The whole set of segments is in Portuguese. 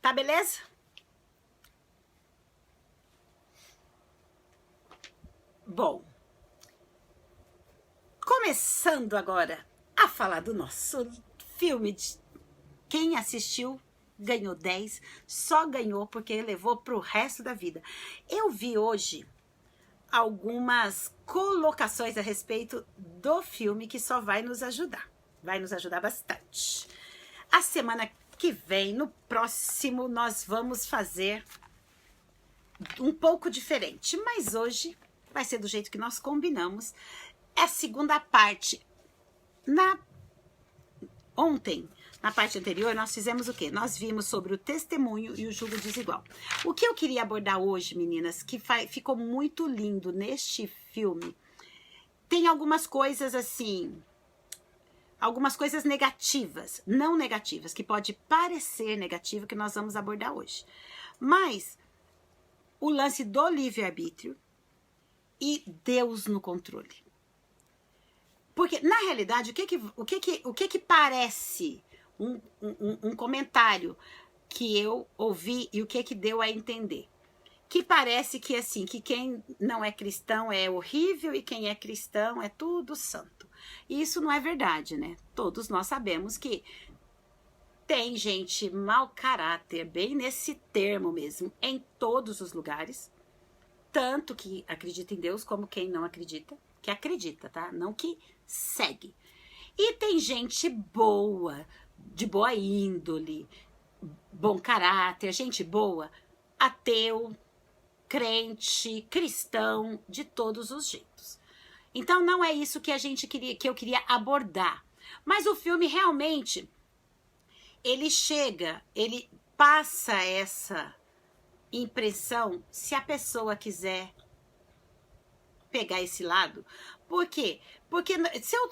Tá beleza? Bom, começando agora a falar do nosso filme de quem assistiu ganhou 10, só ganhou porque levou pro resto da vida. Eu vi hoje algumas colocações a respeito do filme que só vai nos ajudar bastante. A semana que vem, no próximo, nós vamos fazer um pouco diferente, mas hoje vai ser do jeito que nós combinamos. É a segunda parte. Ontem, na parte anterior, nós fizemos o quê? Nós vimos sobre o testemunho e o julgo desigual. O que eu queria abordar hoje, meninas, que ficou muito lindo neste filme, tem algumas coisas assim, algumas coisas negativas, não negativas, que pode parecer negativo, que nós vamos abordar hoje. Mas o lance do livre-arbítrio e Deus no controle. Porque, na realidade, o que parece um comentário que eu ouvi e o que deu a entender? Que parece que, assim, que quem não é cristão é horrível e quem é cristão é tudo santo. E isso não é verdade, né? Todos nós sabemos que tem gente mau caráter, bem nesse termo mesmo, em todos os lugares. Tanto que acredita em Deus como quem não acredita. Que acredita, tá? Não que segue. E tem gente boa, de boa índole, bom caráter, gente boa, ateu, crente, cristão, de todos os jeitos. Então não é isso que eu queria abordar. Mas o filme realmente, ele passa essa impressão, se a pessoa quiser pegar esse lado. Por quê? Porque se eu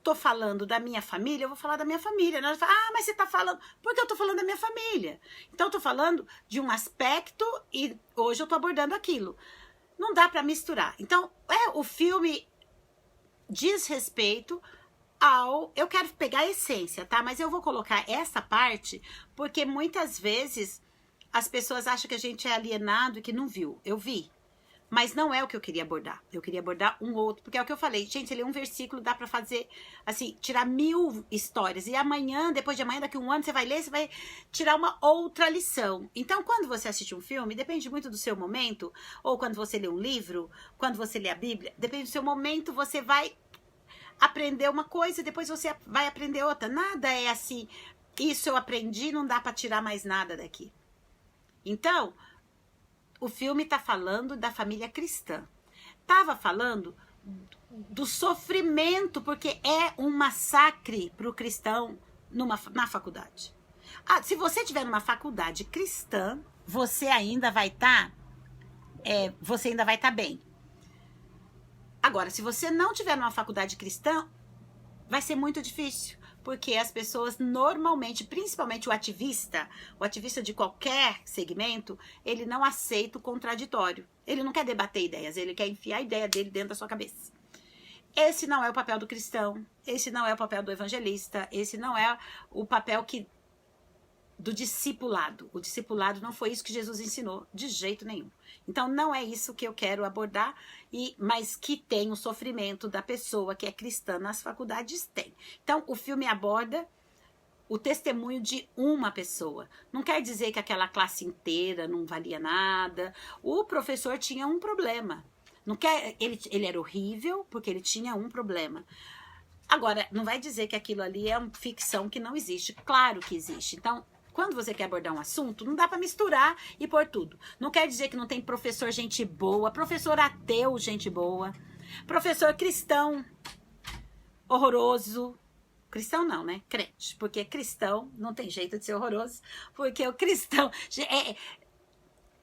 tô falando da minha família, eu vou falar da minha família. Nós fala, mas você tá falando... Por que eu tô falando da minha família? Então eu tô falando de um aspecto e hoje eu tô abordando aquilo. Não dá pra misturar. Então, o filme diz respeito ao... Eu quero pegar a essência, tá? Mas eu vou colocar essa parte porque muitas vezes as pessoas acham que a gente é alienado e que não viu. Eu vi. Mas não é o que eu queria abordar. Eu queria abordar um outro. Porque é o que eu falei. Gente, ele é um versículo, dá pra fazer, assim, tirar 1000 histórias. E amanhã, depois de amanhã, daqui a um ano, você vai ler, você vai tirar uma outra lição. Então, quando você assiste um filme, depende muito do seu momento. Ou quando você lê um livro, quando você lê a Bíblia, depende do seu momento, você vai aprender uma coisa, depois você vai aprender outra. Nada é assim, isso eu aprendi, não dá pra tirar mais nada daqui. Então... O filme está falando da família cristã. Estava falando do sofrimento, porque é um massacre para o cristão na faculdade. Se você tiver numa faculdade cristã, você ainda vai estar bem. Agora, se você não tiver numa faculdade cristã, vai ser muito difícil. Porque as pessoas normalmente, principalmente o ativista de qualquer segmento, ele não aceita o contraditório. Ele não quer debater ideias, ele quer enfiar a ideia dele dentro da sua cabeça. Esse não é o papel do cristão, esse não é o papel do evangelista, esse não é o papel do discipulado. O discipulado não foi isso que Jesus ensinou, de jeito nenhum. Então, não é isso que eu quero abordar, mas que tem o sofrimento da pessoa que é cristã nas faculdades, tem. Então, o filme aborda o testemunho de uma pessoa. Não quer dizer que aquela classe inteira não valia nada. O professor tinha um problema. Ele era horrível porque ele tinha um problema. Agora, não vai dizer que aquilo ali é uma ficção que não existe. Claro que existe. Então, quando você quer abordar um assunto, não dá pra misturar e pôr tudo. Não quer dizer que não tem professor gente boa, professor ateu gente boa, professor cristão horroroso. Cristão não, né? Crente. Porque cristão não tem jeito de ser horroroso. Porque o cristão...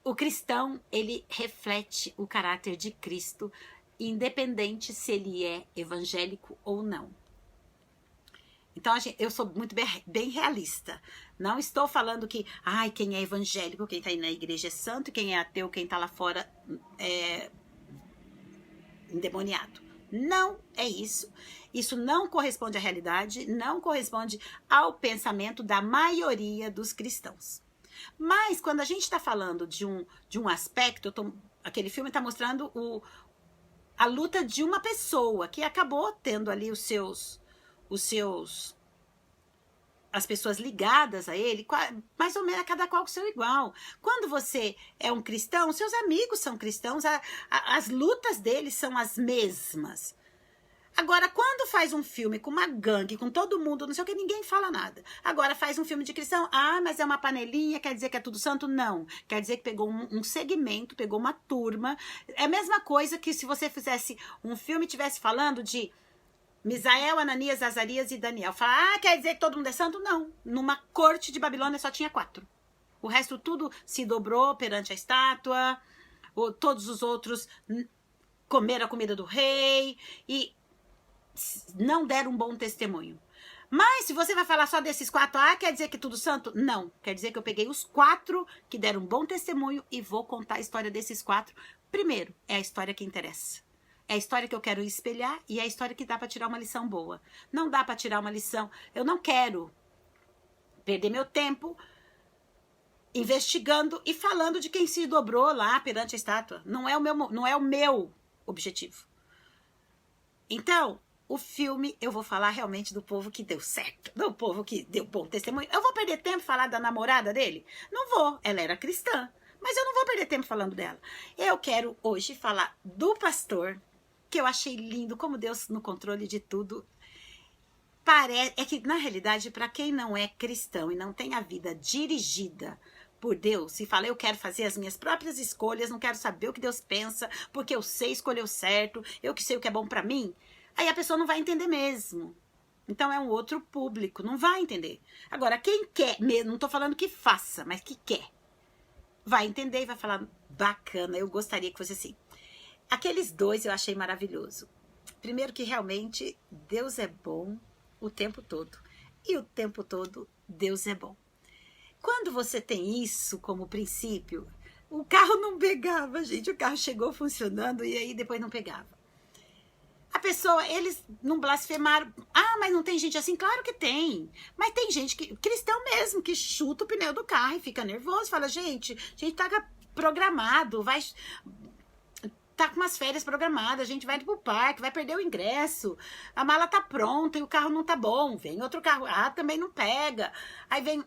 O cristão, ele reflete o caráter de Cristo, independente se ele é evangélico ou não. Então, eu sou muito bem realista. Não estou falando que, quem é evangélico, quem está aí na igreja é santo, quem é ateu, quem está lá fora é endemoniado. Não é isso. Isso não corresponde à realidade, não corresponde ao pensamento da maioria dos cristãos. Mas quando a gente está falando de um aspecto, aquele filme está mostrando a luta de uma pessoa que acabou tendo ali as pessoas ligadas a ele, mais ou menos cada qual com seu igual. Quando você é um cristão, seus amigos são cristãos, as lutas deles são as mesmas. Agora, quando faz um filme com uma gangue, com todo mundo, não sei o que, ninguém fala nada. Agora faz um filme de cristão, mas é uma panelinha, quer dizer que é tudo santo? Não. Quer dizer que pegou um segmento, pegou uma turma. É a mesma coisa que se você fizesse um filme e estivesse falando de Misael, Ananias, Azarias e Daniel. Fala, quer dizer que todo mundo é santo? Não. Numa corte de Babilônia só tinha 4. O resto tudo se dobrou perante a estátua, todos os outros comeram a comida do rei e não deram um bom testemunho. Mas se você vai falar só desses 4, quer dizer que tudo santo? Não. Quer dizer que eu peguei os 4 que deram um bom testemunho e vou contar a história desses 4. Primeiro, é a história que interessa. É a história que eu quero espelhar e é a história que dá para tirar uma lição boa. Não dá para tirar uma lição. Eu não quero perder meu tempo investigando e falando de quem se dobrou lá perante a estátua. Não é o meu objetivo. Então, o filme, eu vou falar realmente do povo que deu certo, do povo que deu bom testemunho. Eu vou perder tempo falar da namorada dele? Não vou, ela era cristã, mas eu não vou perder tempo falando dela. Eu quero hoje falar do pastor, que eu achei lindo, como Deus no controle de tudo. É que, na realidade, para quem não é cristão e não tem a vida dirigida por Deus, e fala, eu quero fazer as minhas próprias escolhas, não quero saber o que Deus pensa, porque eu sei escolher o certo, eu que sei o que é bom para mim, aí a pessoa não vai entender mesmo. Então é um outro público, não vai entender. Agora, quem quer, não estou falando que faça, mas que quer, vai entender e vai falar, bacana, eu gostaria que fosse assim. Aqueles 2 eu achei maravilhoso. Primeiro que realmente Deus é bom o tempo todo. E o tempo todo Deus é bom. Quando você tem isso como princípio, o carro não pegava, gente. O carro chegou funcionando e aí depois não pegava. A pessoa, eles não blasfemaram. Mas não tem gente assim? Claro que tem. Mas tem gente, cristão mesmo, que chuta o pneu do carro e fica nervoso. Fala, gente, a gente tá programado, tá com umas férias programadas, a gente vai pro parque, vai perder o ingresso, a mala tá pronta e o carro não tá bom, vem outro carro, também não pega, aí vem...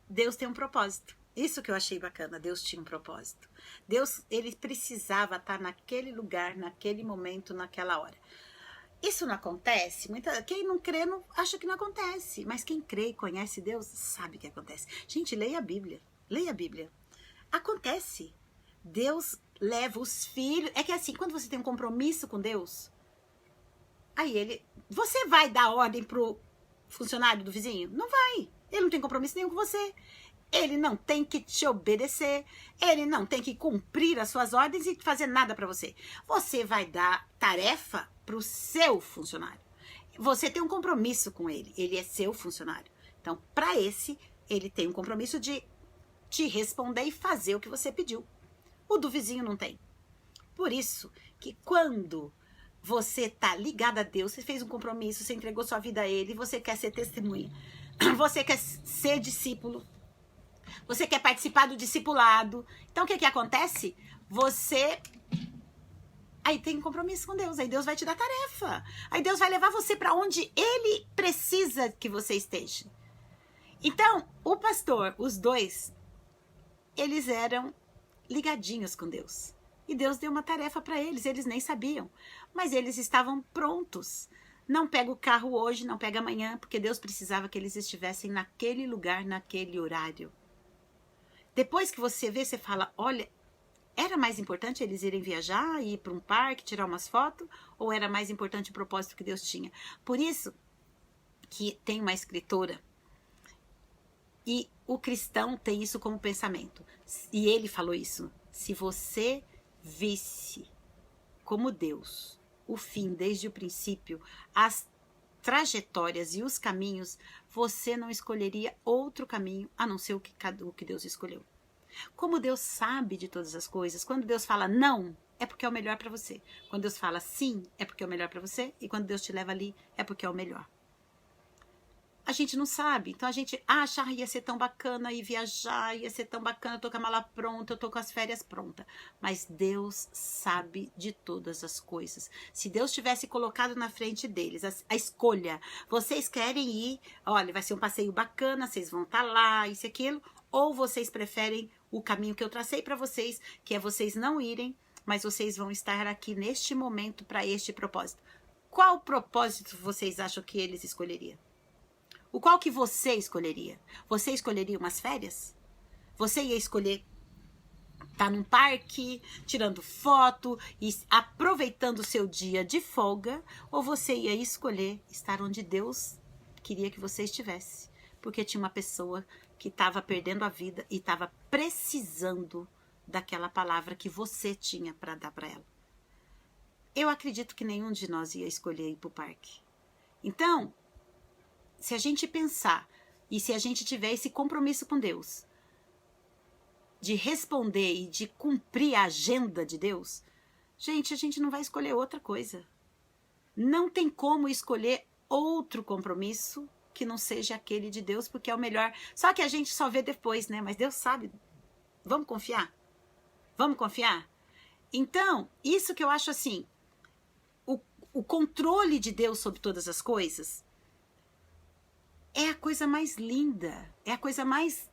Deus tem um propósito, isso que eu achei bacana, Deus tinha um propósito. Deus, ele precisava estar naquele lugar, naquele momento, naquela hora. Isso não acontece, quem não crê acha que não acontece, mas quem crê e conhece Deus sabe que acontece. Gente, leia a Bíblia, acontece. Deus leva os filhos. É que assim, quando você tem um compromisso com Deus, aí você vai dar ordem pro funcionário do vizinho? Não vai. Ele não tem compromisso nenhum com você. Ele não tem que te obedecer. Ele não tem que cumprir as suas ordens e fazer nada para você. Você vai dar tarefa pro seu funcionário. Você tem um compromisso com ele. Ele é seu funcionário. Então, para ele tem um compromisso de te responder e fazer o que você pediu. O do vizinho não tem. Por isso que quando você tá ligado a Deus, você fez um compromisso, você entregou sua vida a Ele, você quer ser testemunha, você quer ser discípulo, você quer participar do discipulado. Então o que acontece? Você aí tem um compromisso com Deus, aí Deus vai te dar tarefa, aí Deus vai levar você para onde Ele precisa que você esteja. Então, o pastor, os 2, eles eram ligadinhos com Deus. E Deus deu uma tarefa para eles nem sabiam. Mas eles estavam prontos. Não pega o carro hoje, não pega amanhã, porque Deus precisava que eles estivessem naquele lugar, naquele horário. Depois que você vê, você fala, olha, era mais importante eles irem viajar, ir para um parque, tirar umas fotos, ou era mais importante o propósito que Deus tinha? Por isso que tem uma escritora, e o cristão tem isso como pensamento. E ele falou isso. Se você visse como Deus, o fim desde o princípio, as trajetórias e os caminhos, você não escolheria outro caminho a não ser o que Deus escolheu. Como Deus sabe de todas as coisas, quando Deus fala não, é porque é o melhor para você. Quando Deus fala sim, é porque é o melhor para você. E quando Deus te leva ali, é porque é o melhor. a gente não sabe. Então a gente acha, ia ser tão bacana ir viajar, ia ser tão bacana, eu tô com a mala pronta, eu tô com as férias prontas. Mas Deus sabe de todas as coisas. Se Deus tivesse colocado na frente deles a escolha, vocês querem ir, olha, vai ser um passeio bacana, vocês vão estar lá, isso e aquilo, ou vocês preferem o caminho que eu tracei para vocês, que é vocês não irem, mas vocês vão estar aqui neste momento para este propósito. Qual propósito vocês acham que eles escolheriam? O qual que você escolheria? Você escolheria umas férias? Você ia escolher estar num parque, tirando foto e aproveitando o seu dia de folga? Ou você ia escolher estar onde Deus queria que você estivesse? Porque tinha uma pessoa que estava perdendo a vida e estava precisando daquela palavra que você tinha para dar para ela. Eu acredito que nenhum de nós ia escolher ir para o parque. Então, se a gente pensar e se a gente tiver esse compromisso com Deus, de responder e de cumprir a agenda de Deus, gente, a gente não vai escolher outra coisa. Não tem como escolher outro compromisso que não seja aquele de Deus, porque é o melhor. Só que a gente só vê depois, né? Mas Deus sabe. Vamos confiar? Vamos confiar? Então, isso que eu acho assim, o controle de Deus sobre todas as coisas é a coisa mais linda, é a coisa mais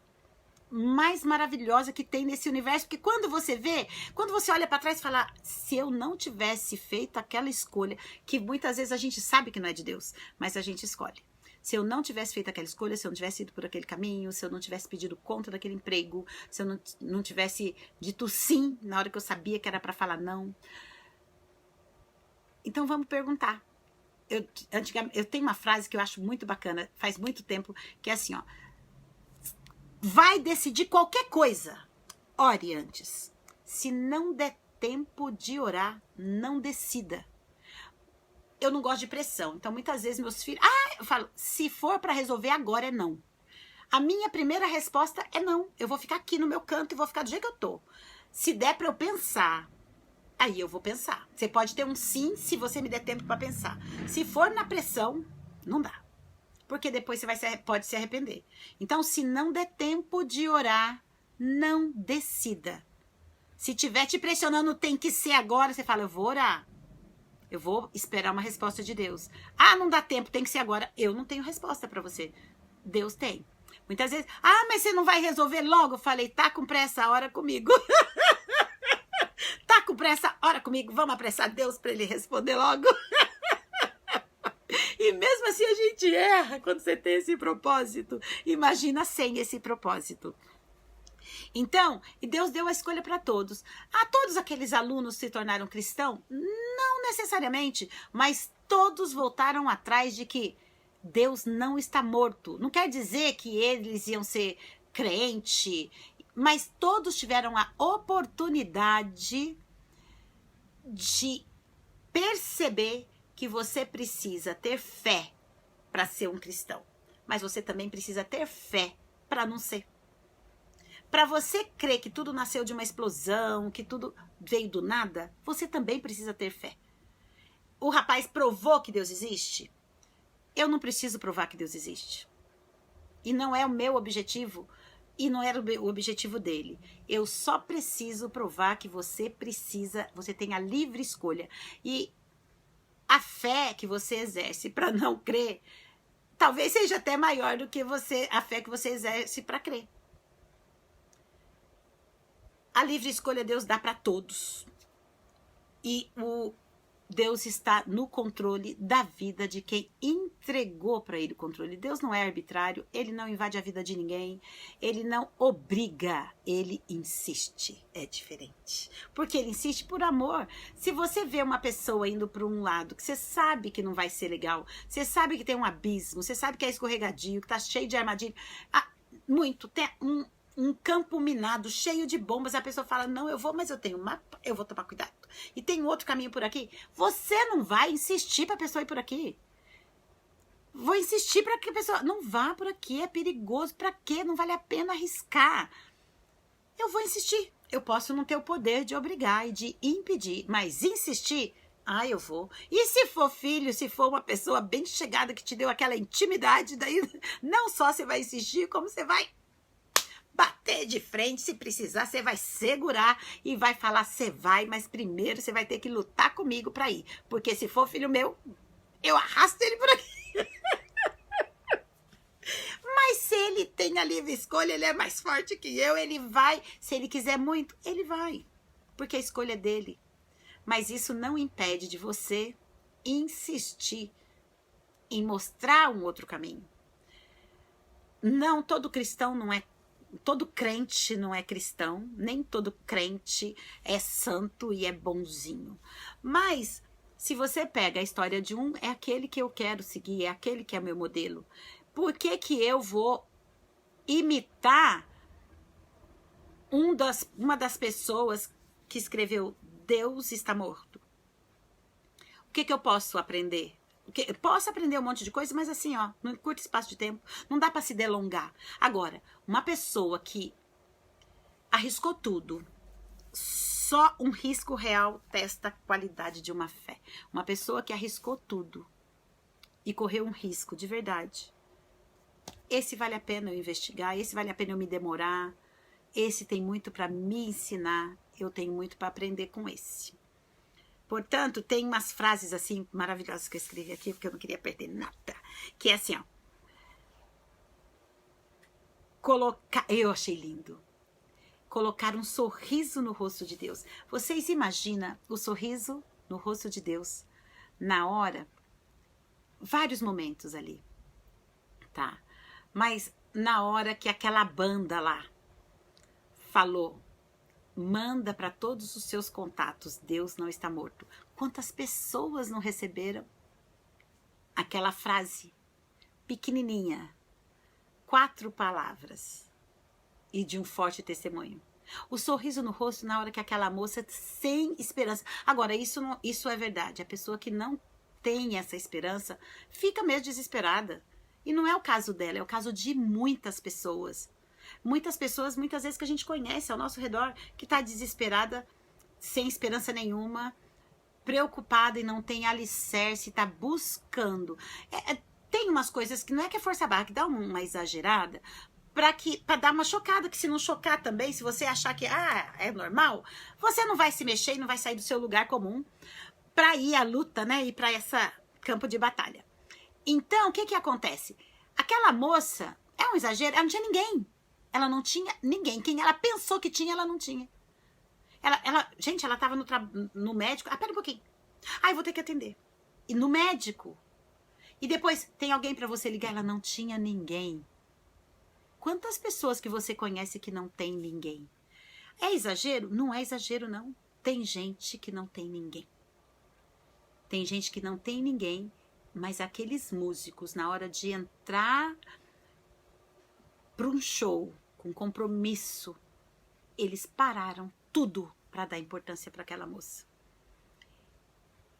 maravilhosa que tem nesse universo, porque quando você vê, quando você olha para trás e fala, se eu não tivesse feito aquela escolha, que muitas vezes a gente sabe que não é de Deus, mas a gente escolhe. Se eu não tivesse feito aquela escolha, se eu não tivesse ido por aquele caminho, se eu não tivesse pedido conta daquele emprego, se eu não tivesse dito sim na hora que eu sabia que era para falar não. Então vamos perguntar. Eu tenho uma frase que eu acho muito bacana, faz muito tempo, que é assim, ó. Vai decidir qualquer coisa, ore antes. Se não der tempo de orar, não decida. Eu não gosto de pressão, então muitas vezes meus filhos... eu falo, se for para resolver agora é não. A minha primeira resposta é não. Eu vou ficar aqui no meu canto e vou ficar do jeito que eu tô. Se der para eu pensar, aí eu vou pensar. Você pode ter um sim se você me der tempo para pensar. Se for na pressão, não dá. Porque depois você pode se arrepender. Então, se não der tempo de orar, não decida. Se tiver te pressionando, tem que ser agora, você fala, eu vou orar. Eu vou esperar uma resposta de Deus. Não dá tempo, tem que ser agora. Eu não tenho resposta para você. Deus tem. Muitas vezes, mas você não vai resolver logo? Eu falei, tá com pressa, ora comigo. Tá com pressa, ora comigo. Vamos apressar Deus para ele responder logo. E mesmo assim a gente erra quando você tem esse propósito. Imagina sem esse propósito. Então, Deus deu a escolha para todos. Todos aqueles alunos se tornaram cristãos? Não necessariamente, mas todos voltaram atrás de que Deus não está morto. Não quer dizer que eles iam ser crente, mas todos tiveram a oportunidade de perceber que você precisa ter fé para ser um cristão. Mas você também precisa ter fé para não ser. Para você crer que tudo nasceu de uma explosão, que tudo veio do nada, você também precisa ter fé. O rapaz provou que Deus existe? Eu não preciso provar que Deus existe. E não é o meu objetivo, e não era o objetivo dele. Eu só preciso provar que você tem a livre escolha. E a fé que você exerce para não crer, talvez seja até maior do que a fé que você exerce para crer. A livre escolha Deus dá para todos. E Deus está no controle da vida de quem entregou para ele o controle. Deus não é arbitrário, ele não invade a vida de ninguém, ele não obriga, ele insiste. É diferente. Porque ele insiste por amor. Se você vê uma pessoa indo para um lado que você sabe que não vai ser legal, você sabe que tem um abismo, você sabe que é escorregadio, que está cheio de armadilha, tem um campo minado, cheio de bombas, a pessoa fala, não, eu vou, mas eu tenho mapa, eu vou tomar cuidado. E tem outro caminho por aqui. Você não vai insistir para a pessoa ir por aqui. Vou insistir para que a pessoa não vá por aqui, é perigoso, para quê? Não vale a pena arriscar. Eu vou insistir. Eu posso não ter o poder de obrigar e de impedir, mas insistir, Ah, eu vou. E se for filho, se for uma pessoa bem chegada que te deu aquela intimidade, daí não só você vai insistir, como você vai bater de frente, se precisar, você vai segurar e vai falar, você vai, mas primeiro você vai ter que lutar comigo para ir. Porque se for filho meu, eu arrasto ele por aqui. Mas se ele tem a livre escolha, ele é mais forte que eu, ele vai. Se ele quiser muito, ele vai. Porque a escolha é dele. Mas isso não impede de você insistir em mostrar um outro caminho. Não, todo cristão não é, todo crente não é cristão, nem todo crente é santo e é bonzinho. Mas se você pega a história de um, é aquele que eu quero seguir, é aquele que é meu modelo. Por que que eu vou imitar uma das pessoas que escreveu Deus está morto? O que que eu posso aprender? Eu posso aprender um monte de coisa, mas assim, ó, num curto espaço de tempo, não dá para se delongar. Agora, uma pessoa que arriscou tudo, só um risco real testa a qualidade de uma fé. Uma pessoa que arriscou tudo e correu um risco de verdade. Esse vale a pena eu investigar, esse vale a pena eu me demorar, esse tem muito para me ensinar, eu tenho muito para aprender com esse. Portanto, tem umas frases assim maravilhosas que eu escrevi aqui, porque eu não queria perder nada. Que é assim, ó. Eu achei lindo. Colocar um sorriso no rosto de Deus. Vocês imaginam o sorriso no rosto de Deus na hora? Vários momentos ali, tá? Mas na hora que aquela banda lá falou, manda para todos os seus contatos, Deus não está morto. Quantas pessoas não receberam aquela frase pequenininha, 4 palavras e de um forte testemunho? O sorriso no rosto na hora que aquela moça sem esperança. Agora, isso é verdade. A pessoa que não tem essa esperança fica mesmo desesperada. E não é o caso dela, é o caso de muitas pessoas. Muitas pessoas, muitas vezes que a gente conhece ao nosso redor, que está desesperada, sem esperança nenhuma, preocupada e não tem alicerce, está buscando. Tem umas coisas que não é que é força barra, que dá uma exagerada, para dar uma chocada, que se não chocar também, se você achar que é normal, você não vai se mexer e não vai sair do seu lugar comum para ir à luta, né? Ir para esse campo de batalha. Então, o que que acontece? Aquela moça, é um exagero, ela não tinha ninguém. Ela não tinha ninguém. Quem ela pensou que tinha, ela não tinha. Gente, ela estava no médico. Pera um pouquinho. Eu vou ter que atender. E no médico. E depois, tem alguém para você ligar? Ela não tinha ninguém. Quantas pessoas que você conhece que não tem ninguém? É exagero? Não é exagero, não. Tem gente que não tem ninguém. Tem gente que não tem ninguém, mas aqueles músicos, na hora de entrar para um show com compromisso, eles pararam tudo para dar importância para aquela moça.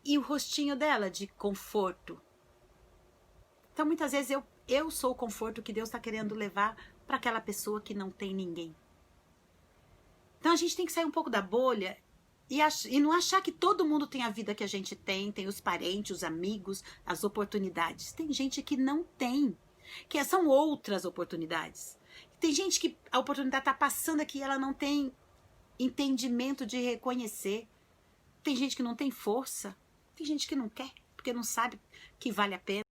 E o rostinho dela de conforto. Então, muitas vezes, eu sou o conforto que Deus está querendo levar para aquela pessoa que não tem ninguém. Então, a gente tem que sair um pouco da bolha e não achar que todo mundo tem a vida que a gente tem os parentes, os amigos, as oportunidades. Tem gente que não tem, que são outras oportunidades. Tem gente que a oportunidade está passando aqui e ela não tem entendimento de reconhecer. Tem gente que não tem força. Tem gente que não quer, porque não sabe que vale a pena.